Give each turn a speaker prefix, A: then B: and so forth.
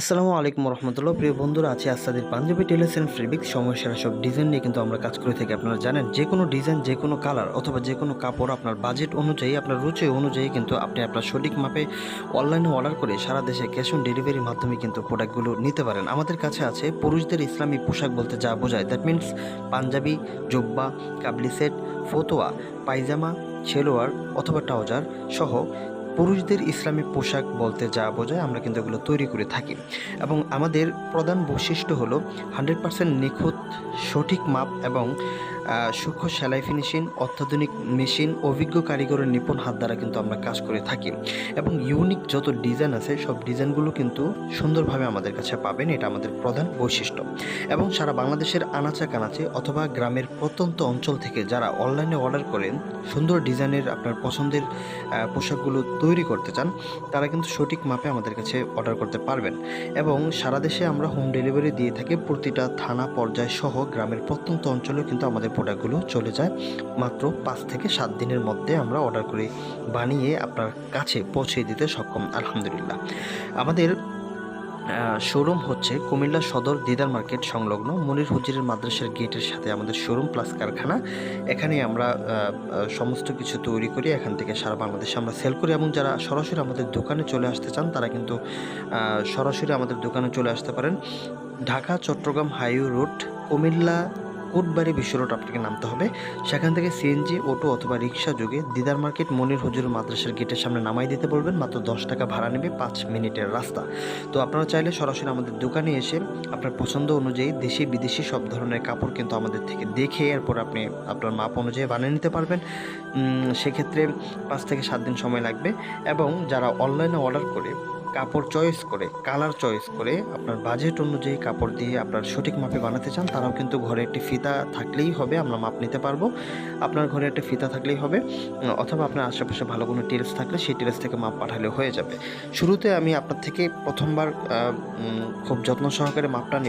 A: আসসালামু আলাইকুম রহমতুল্লাহ। প্রিয় বন্ধুরা, আছি আসাদের পাঞ্জাবি টেলার্স অ্যান্ড ফেব্রিক্স সমস্যার সব ডিজাইন নিয়ে কিন্তু আমরা কাজ করে থাকি। আপনারা জানেন, যে কোনো ডিজাইন, যে কোনো কালার অথবা যে কোনো কাপড় আপনার বাজেট অনুযায়ী, আপনার রুচি অনুযায়ী কিন্তু আপনি আপনার সঠিক মাপে অনলাইনে অর্ডার করে সারা দেশে ক্যাশ অন ডেলিভারির মাধ্যমে কিন্তু প্রোডাক্টগুলো নিতে পারেন। আমাদের কাছে আছে পুরুষদের ইসলামী পোশাক বলতে যা বোঝায়, দ্যাট মিনস পাঞ্জাবি, জুব্বা, কাবলি সেট, ফতোয়া, পায়জামা, সেলোয়ার অথবা ট্রাউজার সহ পুরুষদের ইসলামী পোশাক বলতে যা বোঝায় আমরা কিন্তু এগুলো তৈরি করে থাকি। এবং আমাদের প্রধান বৈশিষ্ট্য হলো 100% নিখুঁত, সঠিক মাপ এবং সূক্ষ্ম সেলাই ফিনিশিং, অত্যাধুনিক মেশিন, অভিজ্ঞ কারিগরের নিপুণ হাত দ্বারা কিন্তু আমরা কাজ করে থাকি। এবং ইউনিক যত ডিজাইন আছে সব ডিজাইনগুলো কিন্তু সুন্দরভাবে আমাদের কাছে পাবেন, এটা আমাদের প্রধান বৈশিষ্ট্য। এবং সারা বাংলাদেশের আনাচে কানাচে অথবা গ্রামের প্রত্যন্ত অঞ্চল থেকে যারা অনলাইনে অর্ডার করেন, সুন্দর ডিজাইনের আপনার পছন্দের পোশাকগুলো তৈরি করতে চান, তারা কিন্তু সঠিক মাপে আমাদের কাছে অর্ডার করতে পারবেন। এবং সারা দেশে আমরা হোম ডেলিভারি দিয়ে থাকি। প্রতিটা থানা পর্যায় সহ গ্রামের প্রত্যন্ত অঞ্চলেও কিন্তু আমাদের প্রোডাক্টগুলো চলে যায়। মাত্র 5 থেকে 7 দিনের মধ্যে আমরা অর্ডার করে বানিয়ে আপনার কাছে পৌঁছে দিতে সক্ষম, আলহামদুলিল্লাহ। আমাদের শোরুম হচ্ছে কুমিল্লা সদর দিদার মার্কেট সংলগ্ন মনির হুজুরের মাদ্রাসার গেটের সাথে আমাদের শোরুম প্লাস কারখানা। এখানে আমরা সমস্ত কিছু তৈরি করি, এখান থেকে সারা বাংলাদেশে আমরা সেল করি। এবং যারা সরাসরি আমাদের দোকানে চলে আসতে চান, তারা কিন্তু সরাসরি আমাদের দোকানে চলে আসতে পারেন। ঢাকা চট্টগ্রাম হাইওয়ে রোড, কুমিল্লা কোটবাড়ি বিশ্ব রোড আপনাকে নামতে হবে। সেখান থেকে সিএনজি, অটো অথবা রিক্সা যোগে দিদার মার্কেট মনির হুজুর মাদ্রাসার গেটের সামনে নামাই দিতে বলবেন। মাত্র 10 টাকা ভাড়া নেবে, 5 মিনিটের রাস্তা। তো আপনারা চাইলে সরাসরি আমাদের দোকানে এসে আপনার পছন্দ অনুযায়ী দেশি বিদেশি সব ধরনের কাপড় কিন্তু আমাদের থেকে দেখে এরপর আপনি আপনার মাপ অনুযায়ী বানিয়ে নিতে পারবেন। সেক্ষেত্রে 5 থেকে 7 দিন সময় লাগবে। এবং যারা অনলাইনে অর্ডার করে কাপড় চয়েস করে, কালার চয়েস করে আপনার বাজেট অনুযায়ী কাপড় দিয়ে আপনার সঠিক মাপে বানাতে চান, তারাও কিন্তু ঘরে একটি ফিতা থাকলেই হবে, আমরা মাপ নিতে পারবো। আপনার ঘরে একটা ফিতা থাকলেই হবে, অথবা আপনার আশেপাশে ভালো কোনো টেলস থাকলে সেই টেলস থেকে মাপ পাঠালে হয়ে যাবে। শুরুতে আমি আপনার থেকে প্রথমবার খুব যত্ন সহকারে মাপটা